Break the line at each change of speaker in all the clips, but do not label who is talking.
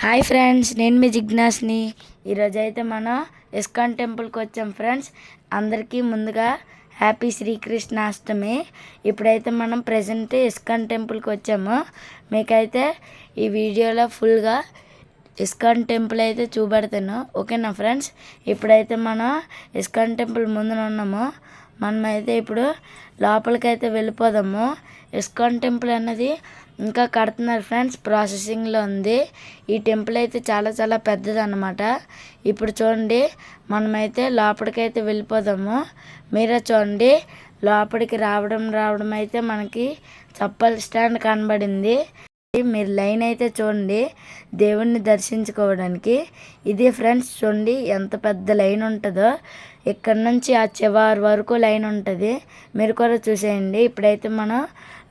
Hi friends, నేను మీ జిజ్ఞాస్ని. ఈరోజు అయితే మనం ఇస్కాన్ టెంపుల్కి వచ్చాం ఫ్రెండ్స్. అందరికీ ముందుగా హ్యాపీ శ్రీకృష్ణాష్టమి. ఇప్పుడైతే మనం ప్రజెంట్ ఇస్కాన్ టెంపుల్కి వచ్చాము. మీకైతే ఈ వీడియోలో ఫుల్గా ఇస్కాన్ టెంపుల్ అయితే చూపెడతాను, ఓకేనా ఫ్రెండ్స్. ఇప్పుడైతే మనం ఇస్కాన్ టెంపుల్ ముందున ఉన్నాము. మనమైతే ఇప్పుడు లోపలికైతే వెళ్ళిపోదాము. ఇస్కాన్ టెంపుల్ అన్నది ఇంకా కడుతున్నారు ఫ్రెండ్స్, ప్రాసెసింగ్లో ఉంది. ఈ టెంపుల్ అయితే చాలా చాలా పెద్దది అన్నమాట. ఇప్పుడు చూడండి, మనమైతే లోపలికైతే వెళ్ళిపోదాము. మీరే చూడండి, లోపలికి రావడం అయితే మనకి చప్పల్ స్టాండ్ కనబడింది. మీరు లైన్ అయితే చూడండి దేవుణ్ణి దర్శించుకోవడానికి. ఇది ఫ్రెండ్స్ చూడండి ఎంత పెద్ద లైన్ ఉంటుందో. ఇక్కడ నుంచి ఆ చివరి వరకు లైన్ ఉంటుంది, మీరు కూడా చూసేయండి. ఇప్పుడైతే మనం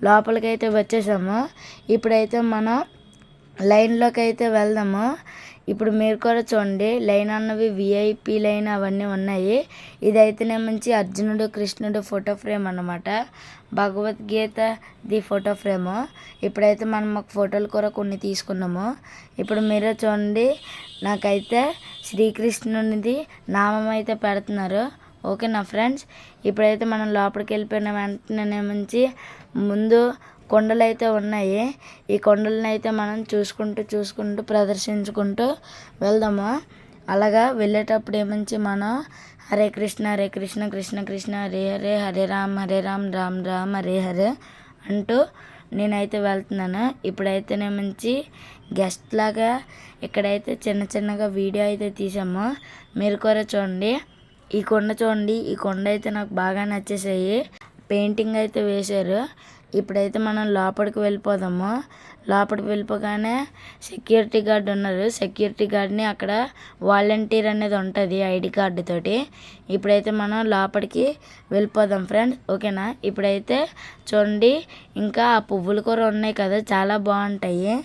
లోపలికి అయితే వచ్చేసాము. ఇప్పుడైతే మనం లైన్లోకి అయితే వెళ్దాము. ఇప్పుడు మీరు కూడా చూడండి, లైన్ అన్నవి విఐపి లైన్ అవన్నీ ఉన్నాయి. ఇదైతేనే మంచి అర్జునుడు కృష్ణుడు ఫోటో ఫ్రేమ్ అన్నమాట, భగవద్గీత ది ఫోటో ఫ్రేము. ఇప్పుడైతే మనం ఒక ఫోటోలు కూడా కొన్ని తీసుకున్నాము. ఇప్పుడు మీరే చూడండి, నాకైతే శ్రీకృష్ణునిది నామం అయితే పెడుతున్నారు, ఓకేనా ఫ్రెండ్స్. ఇప్పుడైతే మనం లోపలికి వెళ్ళిపోయిన వెంటనే మంచి ముందు కొండలు అయితే ఉన్నాయి. ఈ కొండలను అయితే మనం చూసుకుంటూ ప్రదర్శించుకుంటూ వెళ్దాము. అలాగా వెళ్ళేటప్పుడు ఏమంచి మనం హరే కృష్ణ కృష్ణ కృష్ణ హరే హరే, హరే రామ్ రామ్ రామ్ హరే హరే అంటూ నేనైతే వెళ్తున్నాను. ఇప్పుడైతేనే మంచి గెస్ట్ లాగా ఇక్కడైతే చిన్నగా వీడియో అయితే తీసాము. మీరు కూడా చూడండి, ఈ కొండ చూడండి. ఈ కొండ అయితే నాకు బాగా నచ్చేసాయి, పెయింటింగ్ అయితే వేశారు. ఇప్పుడైతే మనం లోపలికి వెళ్ళిపోదాము. లోపలికి వెళ్ళిపోగానే సెక్యూరిటీ గార్డ్ ఉన్నారు. సెక్యూరిటీ గార్డ్ని అక్కడ వాలంటీర్ అనేది ఉంటుంది ఐడి కార్డు తోటి. ఇప్పుడైతే మనం లోపలికి వెళ్ళిపోదాం ఫ్రెండ్స్, ఓకేనా. ఇప్పుడైతే చూడండి, ఇంకా ఆ పువ్వులు కూడా ఉన్నాయి కదా, చాలా బాగుంటాయి.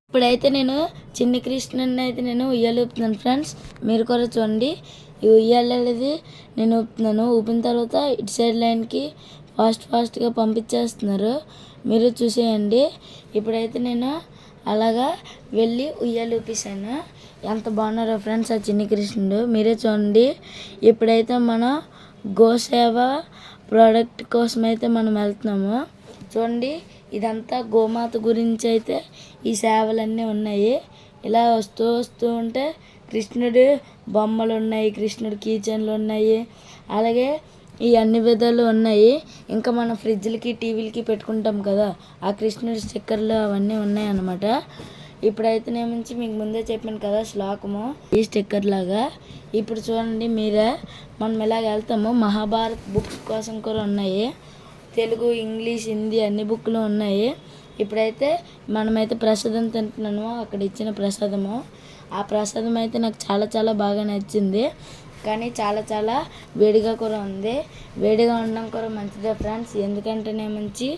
ఇప్పుడైతే నేను చిన్ని కృష్ణుని అయితే నేను ఉయ్యాలుపుతున్నాను ఫ్రెండ్స్. మీరు కూడా చూడండి, ఈ ఉయ్యాలది నేను ఊపుతున్నాను. ఊపిన తర్వాత ఇటు సైడ్ లైన్కి ఫాస్ట్గా పంపించేస్తున్నారు, మీరు చూసేయండి. ఇప్పుడైతే నేను అలాగా వెళ్ళి ఉయ్యాలు ఊపిస్తాను. ఎంత బాగున్నారో ఫ్రెండ్స్ ఆ చిన్ని కృష్ణుడు, మీరే చూడండి. ఇప్పుడైతే మనం గోసేవ ప్రోడక్ట్ కోసం అయితే మనం వెళ్తున్నాము. చూడండి, ఇదంతా గోమాత గురించి అయితే ఈ సేవలన్నీ ఉన్నాయి. ఇలా వస్తూ ఉంటే కృష్ణుడి బొమ్మలు ఉన్నాయి, కృష్ణుడి కీచన్లు ఉన్నాయి, అలాగే ఈ అన్ని విధాలు ఉన్నాయి. ఇంకా మనం ఫ్రిడ్జ్లకి టీవీలకి పెట్టుకుంటాం కదా, ఆ కృష్ణుడి స్టిక్కర్లు అవన్నీ ఉన్నాయి అన్నమాట. ఇప్పుడైతే నేను మీకు ముందే చెప్పాను కదా శ్లోకము, ఈ స్టిక్కర్ లాగా. ఇప్పుడు చూడండి మీరే, మనం ఇలాగ వెళ్తాము. మహాభారత్ బుక్స్ కోసం కూడా ఉన్నాయి, తెలుగు ఇంగ్లీష్ హిందీ అన్ని బుక్లు ఉన్నాయి. ఇప్పుడైతే మనమైతే ప్రసాదం తింటున్నాము, అక్కడ ఇచ్చిన ప్రసాదము. ఆ ప్రసాదం అయితే నాకు చాలా చాలా బాగా నచ్చింది. కానీ చాలా చాలా వేడిగా కూడా ఉంది. వేడిగా ఉండడం కూడా మంచిదే ఫ్రెండ్స్, ఎందుకంటేనేమంచి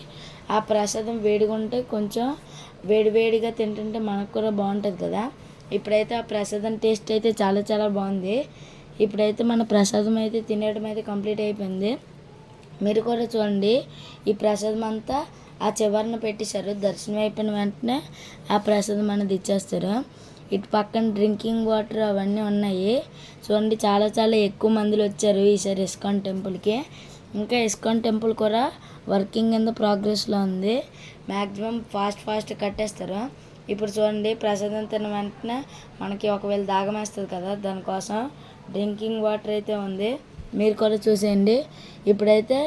ఆ ప్రసాదం వేడిగా ఉంటే కొంచెం వేడివేడిగా తింటుంటే మనకు కూడా బాగుంటుంది కదా. ఇప్పుడైతే ఆ ప్రసాదం టేస్ట్ అయితే చాలా చాలా బాగుంది. ఇప్పుడైతే మన ప్రసాదం అయితే తినేయడం అయితే కంప్లీట్ అయిపోయింది. మీరు కూడా చూడండి, ఈ ప్రసాదం అంతా ఆ చివరన పెట్టేశారు. దర్శనం అయిపోయిన వెంటనే ఆ ప్రసాదం అనేది ఇచ్చేస్తారు. ఇటు పక్కన డ్రింకింగ్ వాటర్ అవన్నీ ఉన్నాయి. చూడండి, చాలా చాలా ఎక్కువ మందిలో వచ్చారు ఈసారి ఇస్కాన్ టెంపుల్కి. ఇంకా ఇస్కాన్ టెంపుల్ కూడా వర్కింగ్ ఇన్ ద ప్రోగ్రెస్లో ఉంది. మ్యాక్సిమం ఫాస్ట్ కట్టేస్తారు. ఇప్పుడు చూడండి, ప్రసాదం తిన్న వెంటనే మనకి ఒకవేళ దాగం వేస్తుంది కదా, దానికోసం డ్రింకింగ్ వాటర్ అయితే ఉంది. మీరు కూడా చూసేయండి. ఇప్పుడైతే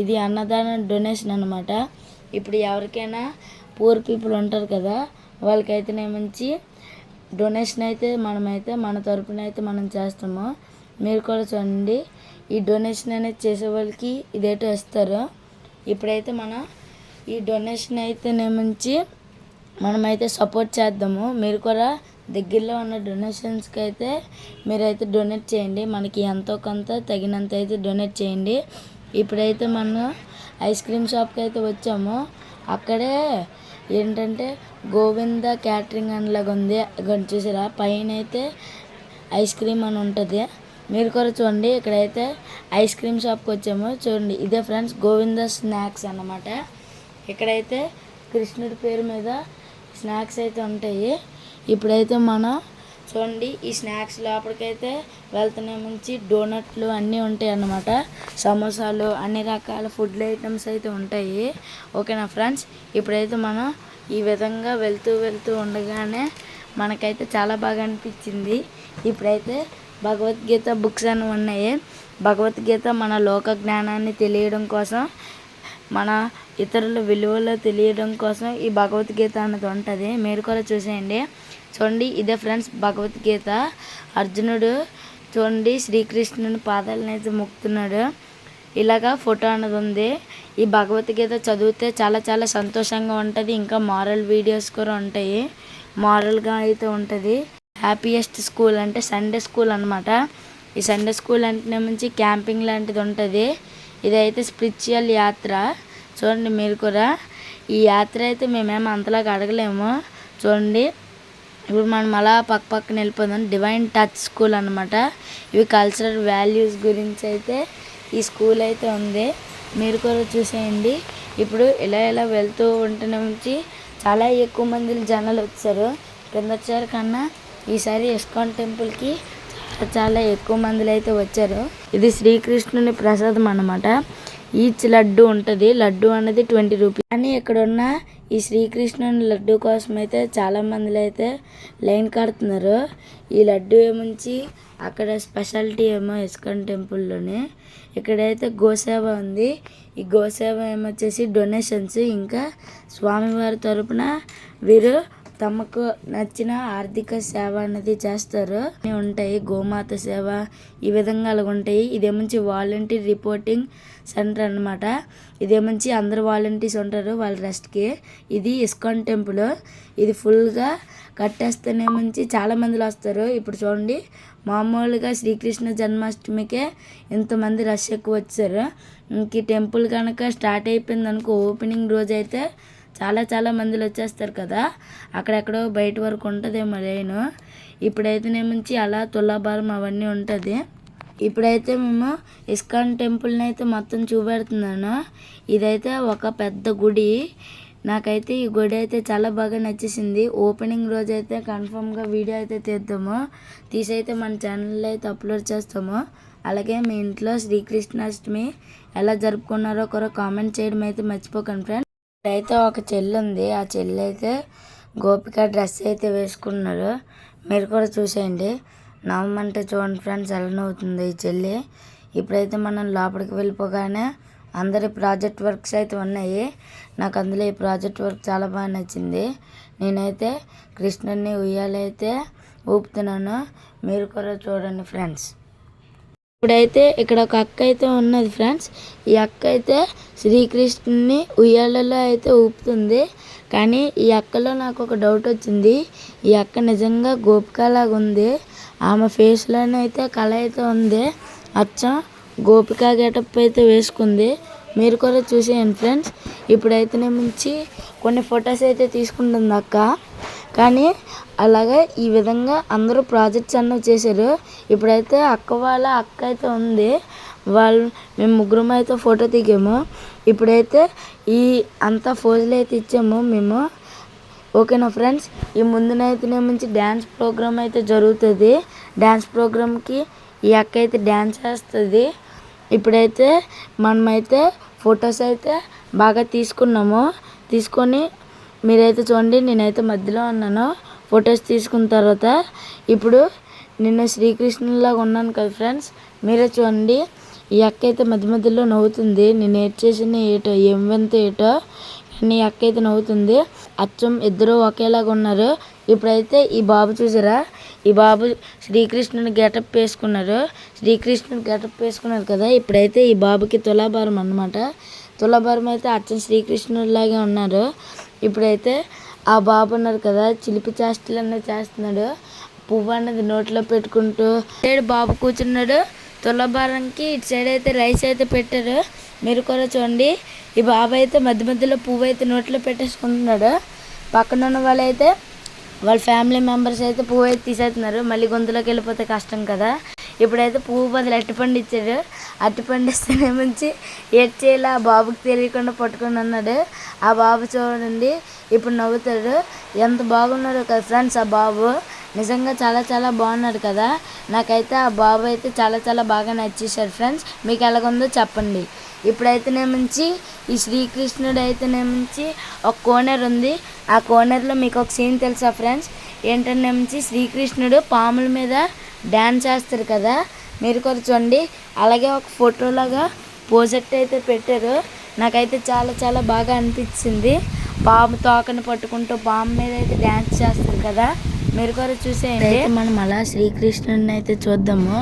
ఇది అన్నదాన డొనేషన్ అనమాట. ఇప్పుడు ఎవరికైనా పూర్ పీపుల్ ఉంటారు కదా, వాళ్ళకైతేనేమించి డొనేషన్ అయితే మనమైతే మన తరపున అయితే మనం చేస్తాము. మీరు కూడా చూడండి, ఈ డొనేషన్ అనేది చేసే వాళ్ళకి ఇదేటో ఇస్తారు. ఇప్పుడైతే మనం ఈ డొనేషన్ అయితేనేమించి మనమైతే సపోర్ట్ చేద్దాము. మీరు కూడా దగ్గరలో ఉన్న డొనేషన్స్కి అయితే మీరైతే డొనేట్ చేయండి. మనకి ఎంతో కొంత తగినంత అయితే డొనేట్ చేయండి. ఇప్పుడైతే మనం ఐస్ క్రీమ్ షాప్కి అయితే వచ్చాము. అక్కడే ఏంటంటే గోవింద క్యాటరింగ్ అనేలాగా ఉంది. చూసారా, పైన అయితే ఐస్ క్రీమ్ అని ఉంటుంది. మీరు కూడా చూడండి, ఇక్కడైతే ఐస్ క్రీమ్ షాప్కి వచ్చాము. చూడండి, ఇదే ఫ్రెండ్స్ గోవింద స్నాక్స్ అన్నమాట. ఇక్కడైతే కృష్ణుడి పేరు మీద స్నాక్స్ అయితే ఉంటాయి. ఇప్పుడైతే మనం చూడండి, ఈ స్నాక్స్ లోపలికైతే వెళ్తూనే ముంచి డోనట్లు అన్నీ ఉంటాయి అన్నమాట. సమోసాలు, అన్ని రకాల ఫుడ్ ఐటమ్స్ అయితే ఉంటాయి. ఓకేనా ఫ్రెండ్స్, ఇప్పుడైతే మనం ఈ విధంగా వెళ్తూ ఉండగానే మనకైతే చాలా బాగా అనిపించింది. ఇప్పుడైతే భగవద్గీత బుక్స్ అని ఉన్నాయి. భగవద్గీత మన లోక జ్ఞానాన్ని తెలియడం కోసం, మన ఇతరుల విలువలు తెలియడం కోసం ఈ భగవద్గీత అన్నది ఉంటుంది. మీరు కూడా చూసేయండి. చూడండి, ఇదే ఫ్రెండ్స్ భగవద్గీత. అర్జునుడు చూడండి శ్రీకృష్ణుని పాదాలను అయితే మొక్కుతున్నాడు. ఇలాగా ఫోటో అన్నది ఉంది. ఈ భగవద్గీత చదివితే చాలా చాలా సంతోషంగా ఉంటుంది. ఇంకా మారల్ వీడియోస్ కూడా ఉంటాయి. మారల్గా అయితే ఉంటుంది. హ్యాపీయెస్ట్ స్కూల్ అంటే సండే స్కూల్ అనమాట. ఈ సండే స్కూల్ అంటే నుంచి క్యాంపింగ్ లాంటిది ఉంటుంది. ఇదైతే స్పిరిచువల్ యాత్ర. చూడండి, మీరు కూడా ఈ యాత్ర అయితే మేమేమో అంతలాగా అడగలేము. చూడండి, ఇప్పుడు మనం అలా పక్కన వెళ్ళిపోదాం. డివైన్ టచ్ స్కూల్ అనమాట. ఇవి కల్చరల్ వాల్యూస్ గురించి అయితే ఈ స్కూల్ అయితే ఉంది. మీరు కూడా చూసేయండి. ఇప్పుడు ఇలా వెళ్తూ ఉంటున్న నుంచి చాలా ఎక్కువ మంది జనాలు వచ్చారు. కిందసారి కన్నా ఈసారి ఇస్కాన్ టెంపుల్కి చాలా ఎక్కువ మందిలో అయితే వచ్చారు. ఇది శ్రీకృష్ణుని ప్రసాదం అన్నమాట. ఈచ్ లడ్డు ఉంటుంది. లడ్డు అనేది 20 రూపీస్. కానీ ఇక్కడ ఉన్న ఈ శ్రీకృష్ణుని లడ్డు కోసం అయితే చాలా మందిలో అయితే లైన్ కడుతున్నారు. ఈ లడ్డు ఏముంచి అక్కడ స్పెషాలిటీ ఏమో ఇస్కాన్ టెంపుల్లోనే. ఇక్కడైతే గోసేవ ఉంది. ఈ గోసేవ ఏమొచ్చేసి డొనేషన్స్, ఇంకా స్వామివారి తరపున వీరు తమకు నచ్చిన ఆర్థిక సేవ అనేది చేస్తారు. ఉంటాయి గోమాత సేవ, ఈ విధంగా అలాగ ఉంటాయి. ఇదేమంచి వాలంటీర్ రిపోర్టింగ్ సెంటర్ అనమాట. ఇదేమంచి అందరు వాలంటీర్స్ ఉంటారు వాళ్ళ రెస్ట్కి. ఇది ఇస్కాన్ టెంపుల్. ఇది ఫుల్గా కట్టేస్తేనే మంచి చాలా మందిలో వస్తారు. ఇప్పుడు చూడండి, మామూలుగా శ్రీకృష్ణ జన్మాష్టమికే ఇంతమంది రష్ ఎక్కువ వచ్చారు. ఇంక ఈ టెంపుల్ కనుక స్టార్ట్ అయిపోయింది అనుకో, ఓపెనింగ్ రోజు అయితే చాలా మందిలో వచ్చేస్తారు కదా. అక్కడెక్కడో బయట వరకు ఉంటుందేమో లైన్. ఇప్పుడైతేనేమించి అలా తులాభారం అవన్నీ ఉంటుంది. ఇప్పుడైతే మేము ఇస్కాన్ టెంపుల్ని అయితే మొత్తం చూపెడుతున్నాను. ఇదైతే ఒక పెద్ద గుడి. నాకైతే ఈ గుడి అయితే చాలా బాగా నచ్చేసింది. ఓపెనింగ్ రోజు అయితే కన్ఫామ్గా వీడియో అయితే తీద్దాము. తీసైతే మన ఛానల్లో అయితే అప్లోడ్ చేస్తాము. అలాగే మీ ఇంట్లో శ్రీకృష్ణాష్టమి ఎలా జరుపుకున్నారో కూడా కామెంట్ చేయడం అయితే మర్చిపోకండి ఫ్రెండ్స్. ఇక్కడైతే ఒక చెల్లి ఉంది. ఆ చెల్లి అయితే గోపిక డ్రెస్ అయితే వేసుకున్నారు. మీరు కూడా చూసేయండి. నవ్వమంటే చూడండి ఫ్రెండ్స్ ఎలా నవ్వుతుంది ఈ చెల్లి. ఇప్పుడైతే మనం లోపలికి వెళ్ళిపోగానే అందరి ప్రాజెక్ట్ వర్క్స్ అయితే ఉన్నాయి. నాకు అందులో ఈ ప్రాజెక్ట్ వర్క్ చాలా బాగా నచ్చింది. నేనైతే కృష్ణుని ఉయ్యాలైతే ఊపుతున్నాను. మీరు కూడా చూడండి ఫ్రెండ్స్. ఇప్పుడైతే ఇక్కడ ఒక అక్క అయితే ఉన్నది ఫ్రెండ్స్. ఈ అక్క అయితే శ్రీకృష్ణుని ఉయ్యాలలో అయితే ఊపుతుంది. కానీ ఈ అక్కలో నాకు ఒక డౌట్ వచ్చింది. ఈ అక్క నిజంగా గోపికలాగా ఉంది. ఆమె ఫేస్లోనే అయితే కళ అయితే ఉంది. అచ్చం గోపిక గెటప్ అయితే వేసుకుంది. మీరు కూడా చూసేయండి ఫ్రెండ్స్. ఇప్పుడైతేనే మించి కొన్ని ఫొటోస్ అయితే తీసుకుంటుంది అక్క. కానీ అలాగే ఈ విధంగా అందరూ ప్రాజెక్ట్స్ అన్నీ చేశారు. ఇప్పుడైతే అక్క అయితే ఉంది. మేము ముగ్గురం అయితే ఫోటో దిగాము. ఇప్పుడైతే ఈ అంతా ఫోజులు అయితే ఇచ్చాము మేము. ఓకేనా ఫ్రెండ్స్. ఈ ముందునైతేనే మంచి డ్యాన్స్ ప్రోగ్రామ్ అయితే జరుగుతుంది. డ్యాన్స్ ప్రోగ్రామ్కి ఈ అక్క అయితే డ్యాన్స్ చేస్తుంది. ఇప్పుడైతే మనమైతే ఫొటోస్ అయితే బాగా తీసుకొని మీరైతే చూడండి. నేనైతే మధ్యలో ఉన్నాను ఫొటోస్ తీసుకున్న తర్వాత. ఇప్పుడు నిన్న శ్రీకృష్ణులాగా ఉన్నాను కదా ఫ్రెండ్స్. మీరే చూడండి. ఈ అక్క అయితే మధ్య మధ్యలో నవ్వుతుంది. నేను ఏడ్చేసిన ఏం వింత ఏటో కానీ ఈ అక్క అయితే నవ్వుతుంది. అచ్చం ఇద్దరు ఒకేలాగా ఉన్నారు. ఇప్పుడైతే ఈ బాబు చూసారా, ఈ బాబు శ్రీకృష్ణుని గెటప్ వేసుకున్నారు కదా. ఇప్పుడైతే ఈ బాబుకి తులాభారం అన్నమాట. తులాభారం అయితే అచ్చం శ్రీకృష్ణుడిలాగే ఉన్నారు. ఇప్పుడైతే ఆ బాబు ఉన్నారు కదా, చిలిపి చేష్టలు అన్నది చేస్తున్నాడు. పువ్వు అన్నది నోట్లో పెట్టుకుంటూ సైడ్ బాబు కూర్చున్నాడు. తులాభారంకి ఇటు సైడ్ అయితే రైస్ అయితే పెట్టారు. మీరు కూడా చూడండి. ఈ బాబు అయితే మధ్య మధ్యలో పువ్వు అయితే నోట్లో పెట్టేసుకుంటున్నాడు. పక్కన ఉన్న వాళ్ళ ఫ్యామిలీ మెంబర్స్ అయితే పువ్వు అయితే తీసేస్తున్నారు. మళ్ళీ గొంతులోకి వెళ్ళిపోతే కష్టం కదా. ఇప్పుడైతే పువ్వు బదులు అరటిపండు ఇచ్చారు. అరటిపండు ఇస్తేనే మంచి ఏడ్చేలా ఆ బాబుకి తెలియకుండా పట్టుకొని ఉన్నాడు. ఆ బాబు చూడండి ఇప్పుడు నవ్వుతాడు. ఎంత బాగున్నాడు కదా ఫ్రెండ్స్. ఆ బాబు నిజంగా చాలా చాలా బాగున్నాడు కదా. నాకైతే ఆ బాబు అయితే చాలా చాలా బాగా నచ్చేసాడు ఫ్రెండ్స్. మీకు ఎలాగుందో చెప్పండి. ఇప్పుడైతేనేమించి ఈ శ్రీకృష్ణుడు అయితేనేమించి ఒక కోనేరు ఉంది. ఆ కోనేరులో మీకు ఒక సీన్ తెలుసా ఫ్రెండ్స్. ఏంటనేమించి శ్రీకృష్ణుడు పాముల మీద డ్యాన్స్ చేస్తారు కదా. మీరు కూడా చూడండి. అలాగే ఒక ఫోటోలాగా పోజెట్ అయితే పెట్టారు. నాకైతే చాలా చాలా బాగా అనిపించింది. పాము తోకని పట్టుకుంటూ పాము మీద అయితే డ్యాన్స్ చేస్తారు కదా. మీరు కూడా చూసేయండి. మనం అలా శ్రీకృష్ణుడిని అయితే చూద్దాము.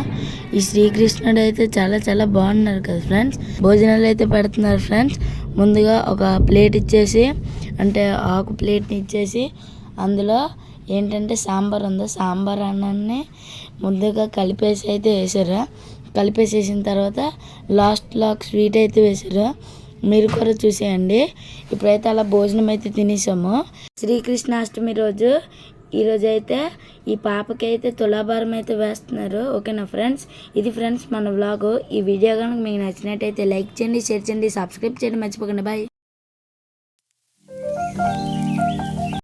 ఈ శ్రీకృష్ణుడు అయితే చాలా చాలా బాగున్నారు కదా ఫ్రెండ్స్. భోజనాలు అయితే పెడుతున్నారు ఫ్రెండ్స్. ముందుగా ఒక ప్లేట్ ఇచ్చేసి, అంటే ఆకు ప్లేట్ని ఇచ్చేసి అందులో ఏంటంటే సాంబార్ ఉంది. సాంబార్ అన్నాన్ని ముందుగా కలిపేసి అయితే వేసారు. కలిపేసేసిన తర్వాత లాస్ట్లో స్వీట్ అయితే వేసారు. మీరు కూడా చూసేయండి. ఇప్పుడైతే అలా భోజనం అయితే తినేసాము. శ్రీకృష్ణాష్టమి రోజు ఈరోజు అయితే ఈ పాపకి అయితే తులాభారం అయితే వేస్తున్నారు. ఓకేనా ఫ్రెండ్స్. ఇది ఫ్రెండ్స్ మన వ్లాగు. ఈ వీడియో కనుక మీకు నచ్చినట్టయితే లైక్ చేయండి, షేర్ చేయండి, సబ్స్క్రైబ్ చేయండి మర్చిపోకండి. బాయ్.